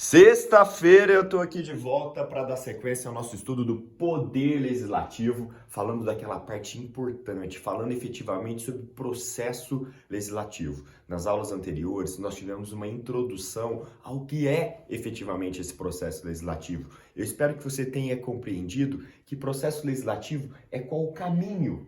Sexta-feira eu tô aqui de volta para dar sequência ao nosso estudo do poder legislativo, falando daquela parte importante, falando efetivamente sobre o processo legislativo. Nas aulas anteriores, nós tivemos uma introdução ao que é efetivamente esse processo legislativo. Eu espero que você tenha compreendido que processo legislativo é qual o caminho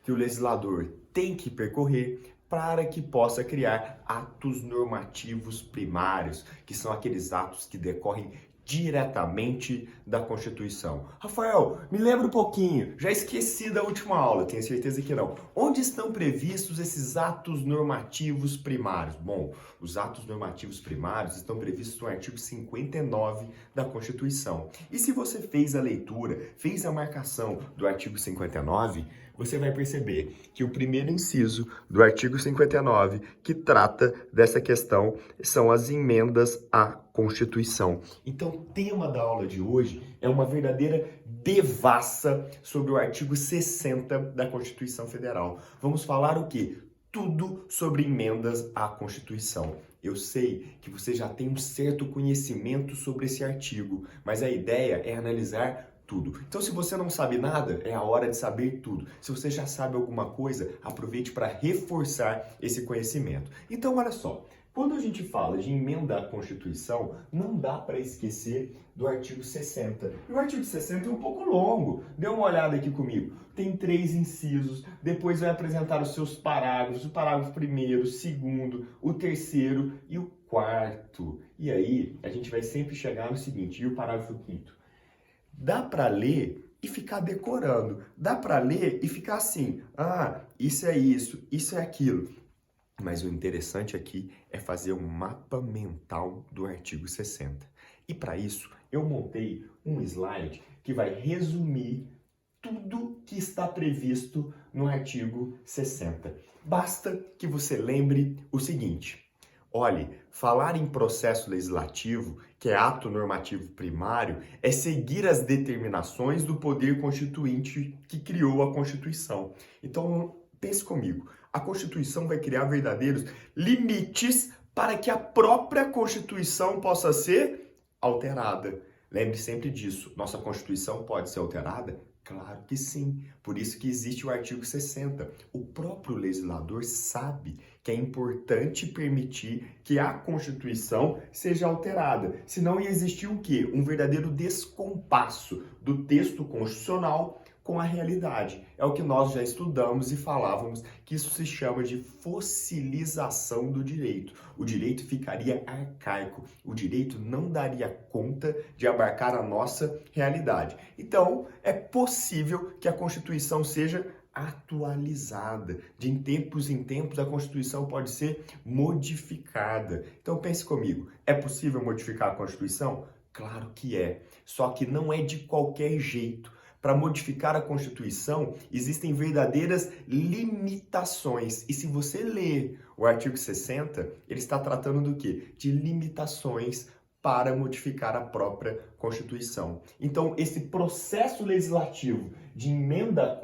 que o legislador tem que percorrer para que possa criar atos normativos primários, que são aqueles atos que decorrem diretamente da Constituição. Rafael, me lembra um pouquinho, já esqueci da última aula, tenho certeza que não. Onde estão previstos esses atos normativos primários? Bom, os atos normativos primários estão previstos no artigo 59 da Constituição. E se você fez a leitura, fez a marcação do artigo 59, você vai perceber que o primeiro inciso do artigo 59, que trata dessa questão, são as emendas à Constituição. Então, o tema da aula de hoje é uma verdadeira devassa sobre o artigo 60 da Constituição Federal. Vamos falar o quê? Tudo sobre emendas à Constituição. Eu sei que você já tem um certo conhecimento sobre esse artigo, mas a ideia é analisar tudo. Então, se você não sabe nada, é a hora de saber tudo. Se você já sabe alguma coisa, aproveite para reforçar esse conhecimento. Então, olha só, quando a gente fala de emenda à Constituição, não dá para esquecer do artigo 60. E o artigo 60 é um pouco longo. Dê uma olhada aqui comigo. Tem 3 incisos, depois vai apresentar os seus parágrafos, o parágrafo primeiro, o segundo, o terceiro e o quarto. E aí, a gente vai sempre chegar no seguinte, e o parágrafo quinto? Dá para ler e ficar decorando. Dá para ler e ficar assim, isso é aquilo. Mas o interessante aqui é fazer um mapa mental do artigo 60. E para isso, eu montei um slide que vai resumir tudo que está previsto no artigo 60. Basta que você lembre o seguinte. Olhe, falar em processo legislativo, que é ato normativo primário, é seguir as determinações do poder constituinte que criou a Constituição. Então, pense comigo, a Constituição vai criar verdadeiros limites para que a própria Constituição possa ser alterada. Lembre sempre disso, nossa Constituição pode ser alterada? Claro que sim, por isso que existe o artigo 60. O próprio legislador sabe que é importante permitir que a Constituição seja alterada, senão ia existir o quê? Um verdadeiro descompasso do texto constitucional com a realidade. É o que nós já estudamos e falávamos que isso se chama de fossilização do direito. O direito ficaria arcaico, o direito não daria conta de abarcar a nossa realidade. Então, é possível que a Constituição seja atualizada. De tempos em tempos, a Constituição pode ser modificada. Então, pense comigo, é possível modificar a Constituição? Claro que é, só que não é de qualquer jeito. Para modificar a Constituição, existem verdadeiras limitações. E se você ler o artigo 60, ele está tratando do quê? De limitações para modificar a própria Constituição. Então, esse processo legislativo de emenda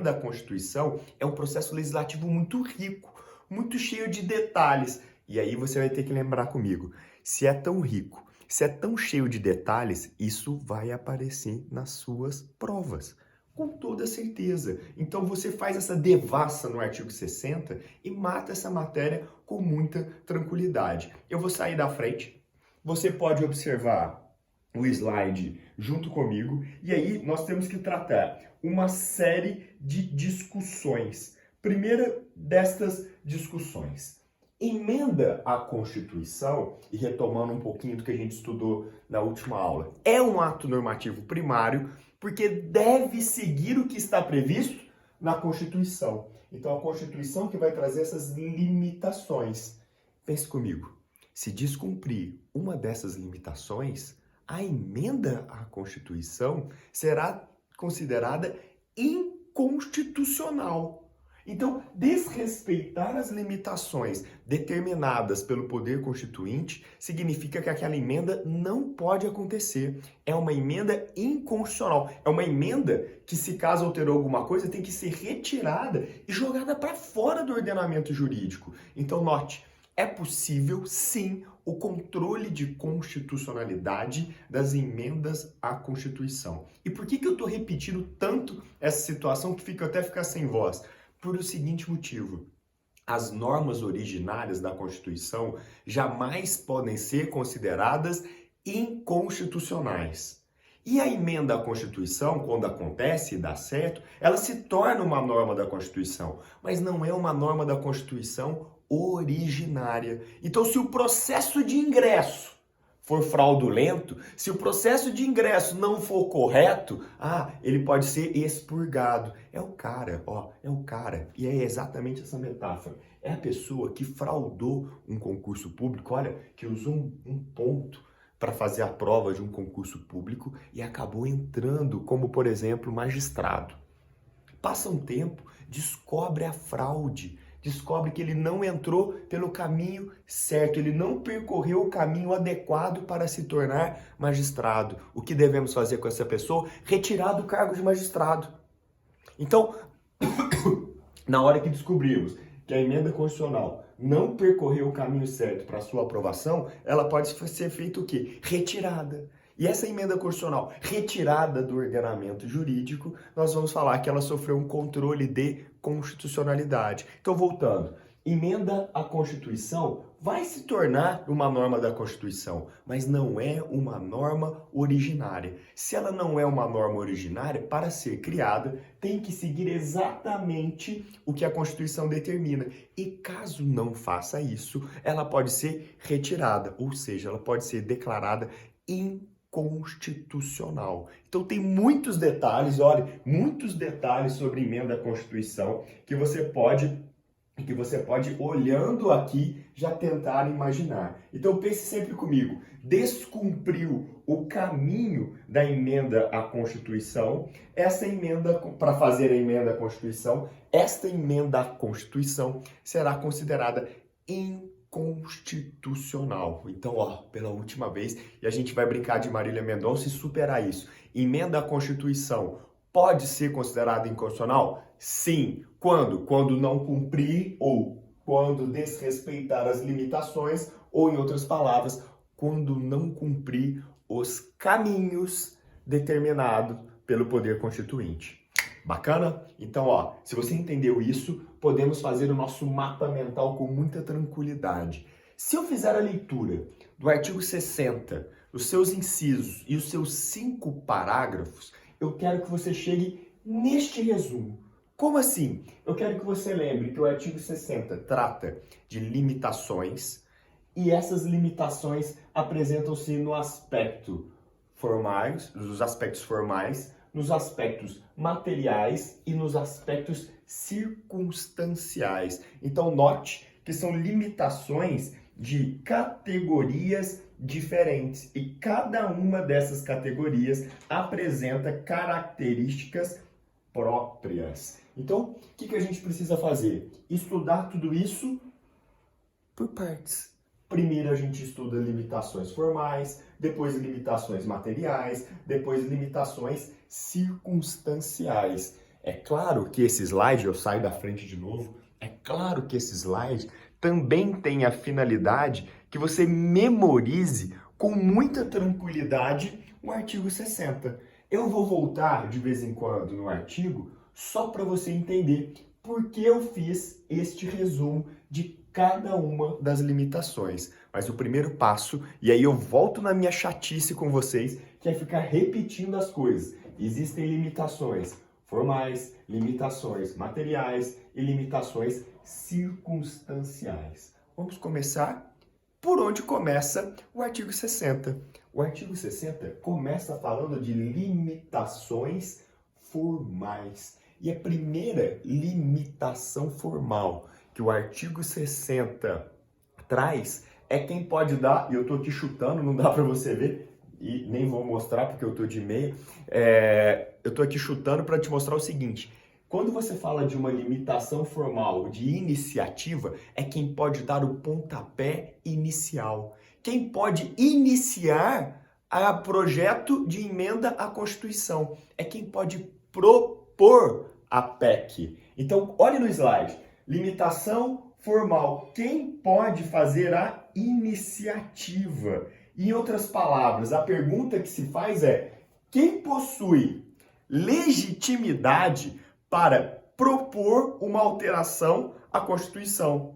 à Constituição é um processo legislativo muito rico, muito cheio de detalhes. E aí você vai ter que lembrar comigo, se é tão rico, se é tão cheio de detalhes, isso vai aparecer nas suas provas, com toda certeza. Então você faz essa devassa no artigo 60 e mata essa matéria com muita tranquilidade. Eu vou sair da frente, você pode observar o slide junto comigo, e aí nós temos que tratar uma série de discussões. Primeira destas discussões. Emenda à Constituição, e retomando um pouquinho do que a gente estudou na última aula, é um ato normativo primário porque deve seguir o que está previsto na Constituição. Então, a Constituição que vai trazer essas limitações. Pense comigo, se descumprir uma dessas limitações, a emenda à Constituição será considerada inconstitucional. Então, desrespeitar as limitações determinadas pelo poder constituinte significa que aquela emenda não pode acontecer. É uma emenda inconstitucional. É uma emenda que, se caso alterou alguma coisa, tem que ser retirada e jogada para fora do ordenamento jurídico. Então, note, é possível, sim, o controle de constitucionalidade das emendas à Constituição. E por que eu estou repetindo tanto essa situação que até ficar sem voz? Por o seguinte motivo. As normas originárias da Constituição jamais podem ser consideradas inconstitucionais. E a emenda à Constituição, quando acontece e dá certo, ela se torna uma norma da Constituição, mas não é uma norma da Constituição originária. Então, se o processo de ingresso for fraudulento, se o processo de ingresso não for correto, ele pode ser expurgado. É o cara, é o cara. E é exatamente essa metáfora. É a pessoa que fraudou um concurso público, que usou um ponto para fazer a prova de um concurso público e acabou entrando como, por exemplo, magistrado. Passa um tempo, descobre a fraude, descobre que ele não entrou pelo caminho certo, ele não percorreu o caminho adequado para se tornar magistrado. O que devemos fazer com essa pessoa? Retirar do cargo de magistrado. Então, na hora que descobrimos que a emenda constitucional não percorreu o caminho certo para sua aprovação, ela pode ser feita o quê? Retirada. E essa emenda constitucional retirada do ordenamento jurídico, nós vamos falar que ela sofreu um controle de constitucionalidade. Então, voltando, emenda à Constituição vai se tornar uma norma da Constituição, mas não é uma norma originária. Se ela não é uma norma originária, para ser criada, tem que seguir exatamente o que a Constituição determina. E caso não faça isso, ela pode ser retirada, ou seja, ela pode ser declarada inconstitucional. Então tem muitos detalhes, muitos detalhes sobre emenda à Constituição que você pode, olhando aqui, já tentar imaginar. Então pense sempre comigo, descumpriu o caminho da emenda à Constituição, essa emenda, para fazer a emenda à Constituição, esta emenda à Constituição será considerada inconstitucional. Então, pela última vez, e a gente vai brincar de Marília Mendonça e superar isso. Emenda à Constituição pode ser considerada inconstitucional? Sim. Quando? Quando não cumprir ou quando desrespeitar as limitações, ou em outras palavras, quando não cumprir os caminhos determinados pelo poder constituinte. Bacana? Então, se você entendeu isso, podemos fazer o nosso mapa mental com muita tranquilidade. Se eu fizer a leitura do artigo 60, os seus incisos e os seus 5 parágrafos, eu quero que você chegue neste resumo. Como assim? Eu quero que você lembre que o artigo 60 trata de limitações e essas limitações apresentam-se no aspecto formais, nos aspectos formais, nos aspectos materiais e nos aspectos circunstanciais. Então, note que são limitações de categorias diferentes e cada uma dessas categorias apresenta características próprias. Então, o que a gente precisa fazer? Estudar tudo isso por partes. Primeiro a gente estuda limitações formais, depois limitações materiais, depois limitações circunstanciais. É claro que esse slide, eu saio da frente de novo, é claro que esse slide também tem a finalidade que você memorize com muita tranquilidade o artigo 60. Eu vou voltar de vez em quando no artigo só para você entender por que eu fiz este resumo de cada uma das limitações. Mas o primeiro passo, e aí eu volto na minha chatice com vocês, que é ficar repetindo as coisas. Existem limitações formais, limitações materiais e limitações circunstanciais. Vamos começar por onde começa o artigo 60. O artigo 60 começa falando de limitações formais. E a primeira limitação formal que o artigo 60 traz é quem pode dar, e eu estou aqui chutando, não dá para você ver, e nem vou mostrar porque eu estou de meia, eu estou aqui chutando para te mostrar o seguinte: quando você fala de uma limitação formal de iniciativa, é quem pode dar o pontapé inicial. Quem pode iniciar a projeto de emenda à Constituição. É quem pode propor a PEC. Então, olhe no slide. Limitação formal. Quem pode fazer a iniciativa. Em outras palavras, a pergunta que se faz é: quem possui legitimidade para propor uma alteração à Constituição?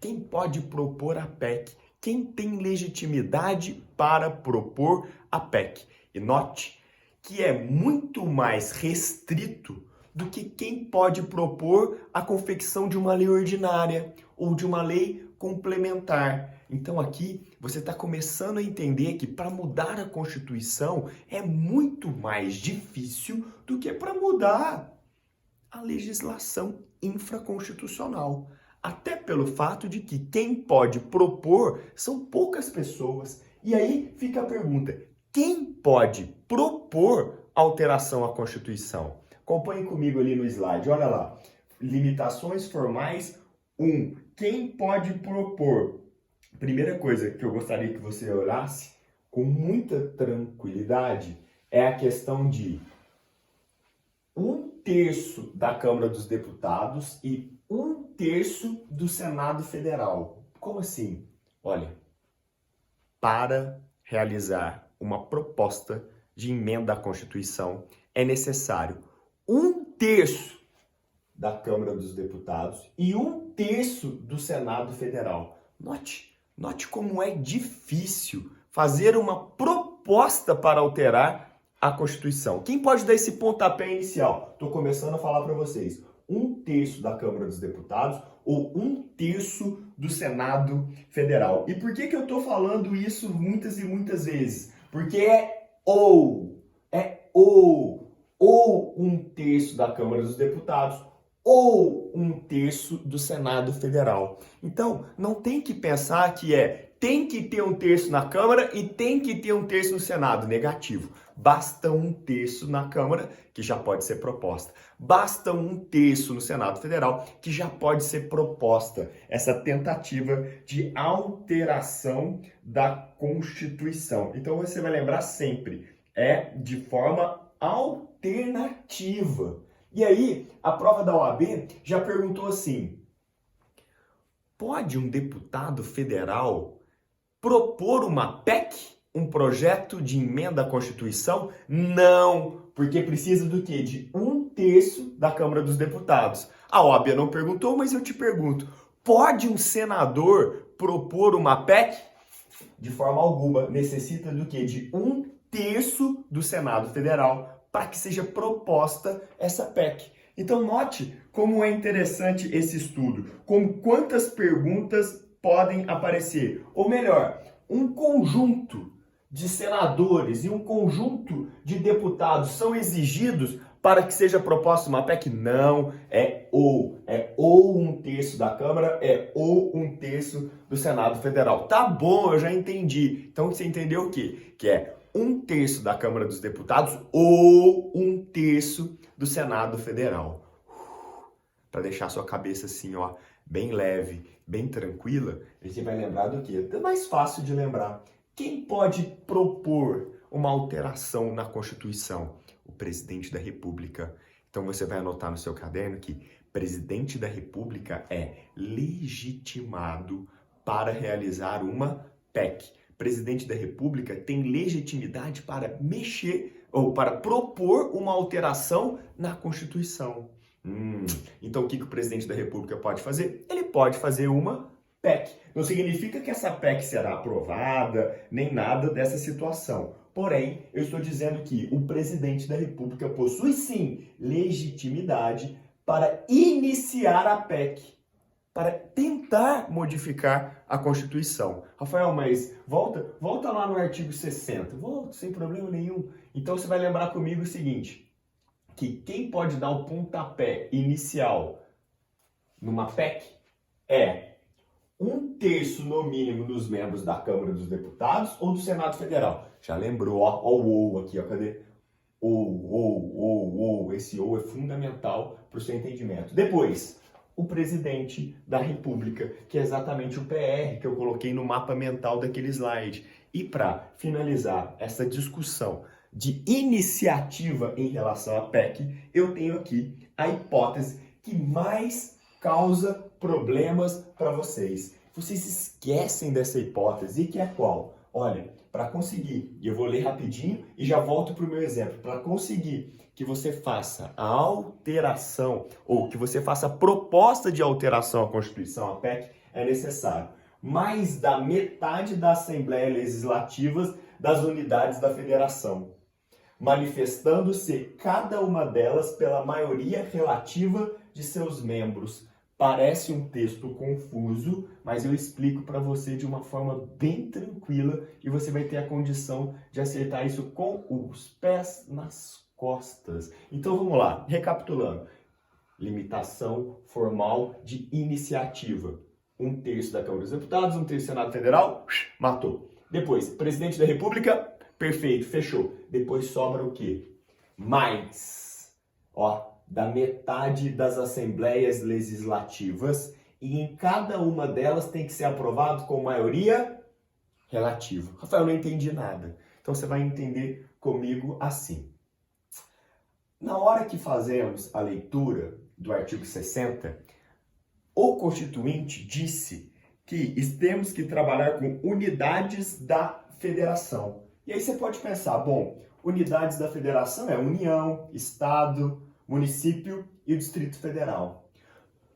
Quem pode propor a PEC? Quem tem legitimidade para propor a PEC? E note que é muito mais restrito do que quem pode propor a confecção de uma lei ordinária ou de uma lei complementar. Então aqui você está começando a entender que para mudar a Constituição é muito mais difícil do que para mudar a legislação infraconstitucional. Até pelo fato de que quem pode propor são poucas pessoas. E aí fica a pergunta: quem pode propor alteração à Constituição? Acompanhe comigo ali no slide, olha lá. Limitações formais 1. Quem pode propor? Primeira coisa que eu gostaria que você olhasse com muita tranquilidade é a questão de 1/3 da Câmara dos Deputados e 1/3 do Senado Federal. Como assim? Olha, para realizar uma proposta de emenda à Constituição é necessário 1/3 da Câmara dos Deputados e 1/3 do Senado Federal. Note como é difícil fazer uma proposta para alterar a Constituição. Quem pode dar esse pontapé inicial? Estou começando a falar para vocês. 1/3 da Câmara dos Deputados ou 1/3 do Senado Federal. E por que eu estou falando isso muitas e muitas vezes? Porque é ou 1/3 da Câmara dos Deputados ou 1/3 do Senado Federal. Então, não tem que pensar que tem que ter 1/3 na Câmara e tem que ter 1/3 no Senado. Negativo. Basta 1/3 na Câmara, que já pode ser proposta. Basta 1/3 no Senado Federal, que já pode ser proposta essa tentativa de alteração da Constituição. Então, você vai lembrar sempre, é de forma alternativa. E aí, a prova da OAB já perguntou assim: pode um deputado federal propor uma PEC, um projeto de emenda à Constituição? Não, porque precisa do quê? De 1/3 da Câmara dos Deputados. A OAB não perguntou, mas eu te pergunto: pode um senador propor uma PEC? De forma alguma, necessita do quê? De 1/3 do Senado Federal para que seja proposta essa PEC. Então note como é interessante esse estudo, como quantas perguntas podem aparecer, ou melhor, um conjunto de senadores e um conjunto de deputados são exigidos para que seja proposta uma PEC? Não, é ou 1/3 da Câmara, ou 1/3 do Senado Federal. Tá bom, eu já entendi. Então você entendeu o quê? Que é 1/3 da Câmara dos Deputados ou 1/3 do Senado Federal. Para deixar sua cabeça assim, ó, bem leve, bem tranquila, a gente vai lembrar do quê? É mais fácil de lembrar. Quem pode propor uma alteração na Constituição? O presidente da República. Então você vai anotar no seu caderno que presidente da República é legitimado para realizar uma PEC. Presidente da República tem legitimidade para mexer ou para propor uma alteração na Constituição. Então o que o presidente da República pode fazer? Ele pode fazer uma PEC. Não significa que essa PEC será aprovada, nem nada dessa situação. Porém, eu estou dizendo que o presidente da República possui sim legitimidade para iniciar a PEC, para tentar modificar a Constituição. Rafael, mas volta lá no artigo 60. Volta, sem problema nenhum. Então você vai lembrar comigo o seguinte, que quem pode dar o pontapé inicial numa PEC é 1/3 no mínimo dos membros da Câmara dos Deputados ou do Senado Federal. Já lembrou, ó o ou aqui, ó, cadê? Ou. Esse ou é fundamental para o seu entendimento. Depois, o presidente da República, que é exatamente o PR que eu coloquei no mapa mental daquele slide. E para finalizar essa discussão de iniciativa em relação à PEC, eu tenho aqui a hipótese que mais causa problemas para vocês. vocês esquecem dessa hipótese, que é qual? Olha, para conseguir, e eu vou ler rapidinho e já volto para o meu exemplo, para conseguir que você faça a alteração, ou que você faça a proposta de alteração à Constituição, à PEC, é necessário mais da metade da Assembleia Legislativa das unidades da Federação, manifestando-se cada uma delas pela maioria relativa de seus membros. Parece um texto confuso, mas eu explico para você de uma forma bem tranquila e você vai ter a condição de acertar isso com os pés nas costas. Então vamos lá, recapitulando. Limitação formal de iniciativa. 1/3 da Câmara dos Deputados, 1/3 do Senado Federal, matou. Depois, Presidente da República, perfeito, fechou. Depois sobra o quê? Mais, da metade das assembleias legislativas, e em cada uma delas tem que ser aprovado com maioria relativa. Rafael, eu não entendi nada. Então você vai entender comigo assim. Na hora que fazemos a leitura do artigo 60, o Constituinte disse que temos que trabalhar com unidades da federação. E aí você pode pensar, bom, unidades da federação é União, Estado, município e o Distrito Federal.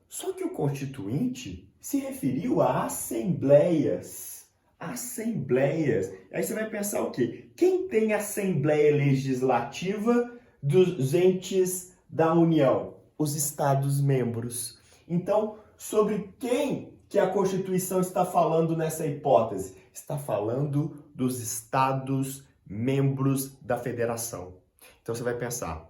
Só que o Constituinte se referiu a assembleias. Assembleias. Aí você vai pensar o quê? Quem tem Assembleia Legislativa dos entes da União? Os Estados-membros. Então, sobre quem que a Constituição está falando nessa hipótese? Está falando dos Estados-membros da Federação. Então você vai pensar,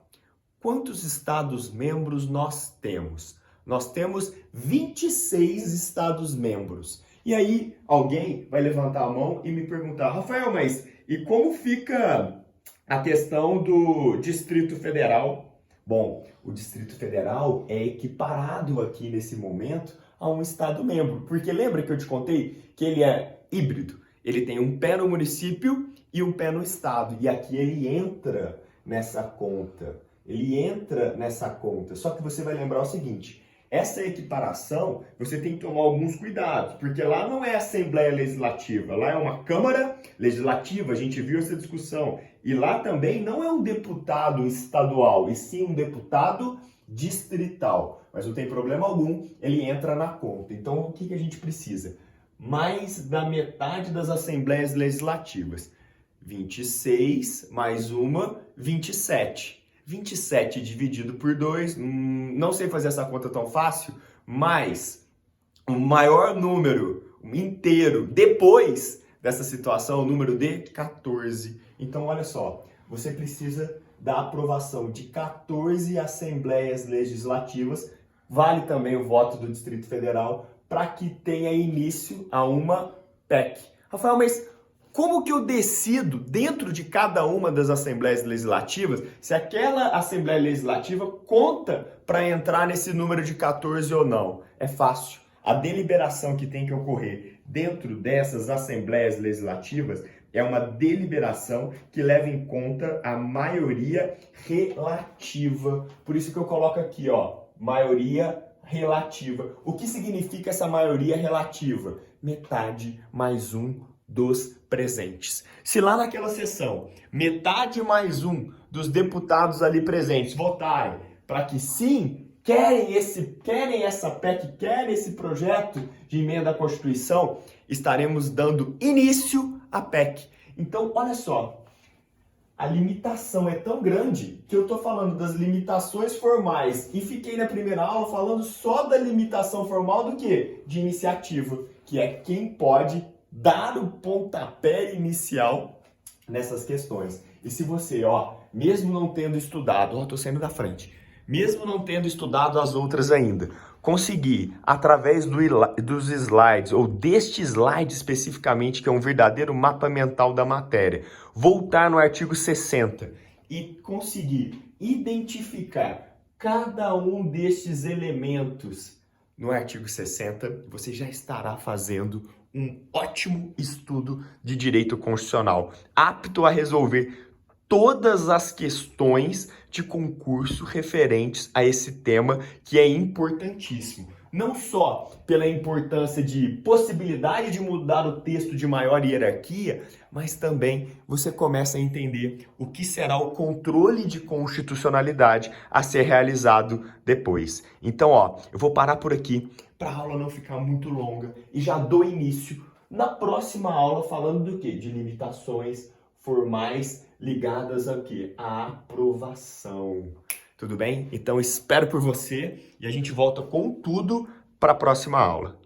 quantos Estados-membros nós temos? Nós temos 26 Estados-membros. E aí alguém vai levantar a mão e me perguntar, Rafael, mas e como fica a questão do Distrito Federal? Bom, o Distrito Federal é equiparado aqui nesse momento a um Estado-membro, porque lembra que eu te contei que ele é híbrido? Ele tem um pé no município e um pé no Estado, e aqui ele entra nessa conta. Só que você vai lembrar o seguinte, essa equiparação, você tem que tomar alguns cuidados, porque lá não é Assembleia Legislativa, lá é uma Câmara Legislativa, a gente viu essa discussão. E lá também não é um deputado estadual, e sim um deputado distrital. Mas não tem problema algum, ele entra na conta. Então, o que a gente precisa? Mais da metade das Assembleias Legislativas. 26 mais uma, 27. 27 dividido por 2, não sei fazer essa conta tão fácil, mas o maior número inteiro depois dessa situação, o número de 14. Então, olha só, você precisa da aprovação de 14 assembleias legislativas, vale também o voto do Distrito Federal, para que tenha início a uma PEC. Rafael, mas como que eu decido, dentro de cada uma das assembleias legislativas, se aquela assembleia legislativa conta para entrar nesse número de 14 ou não? É fácil. A deliberação que tem que ocorrer dentro dessas assembleias legislativas é uma deliberação que leva em conta a maioria relativa. Por isso que eu coloco aqui, maioria relativa. O que significa essa maioria relativa? Metade mais um dos presentes. Se lá naquela sessão, metade mais um dos deputados ali presentes votarem para que sim, querem essa PEC, querem esse projeto de emenda à Constituição, estaremos dando início à PEC. Então, olha só, a limitação é tão grande que eu estou falando das limitações formais e fiquei na primeira aula falando só da limitação formal do quê? De iniciativa, que é quem pode dar o pontapé inicial nessas questões. E se você, mesmo não tendo estudado, estou saindo da frente, mesmo não tendo estudado as outras ainda, conseguir, através dos slides, ou deste slide especificamente, que é um verdadeiro mapa mental da matéria, voltar no artigo 60 e conseguir identificar cada um destes elementos no artigo 60, você já estará fazendo um ótimo estudo de direito constitucional, apto a resolver todas as questões de concurso referentes a esse tema que é importantíssimo. não só pela importância de possibilidade de mudar o texto de maior hierarquia, mas também você começa a entender o que será o controle de constitucionalidade a ser realizado depois. Então, eu vou parar por aqui para a aula não ficar muito longa e já dou início na próxima aula falando do quê? De limitações formais ligadas a quê? À aprovação. Tudo bem? Então espero por você e a gente volta com tudo para a próxima aula.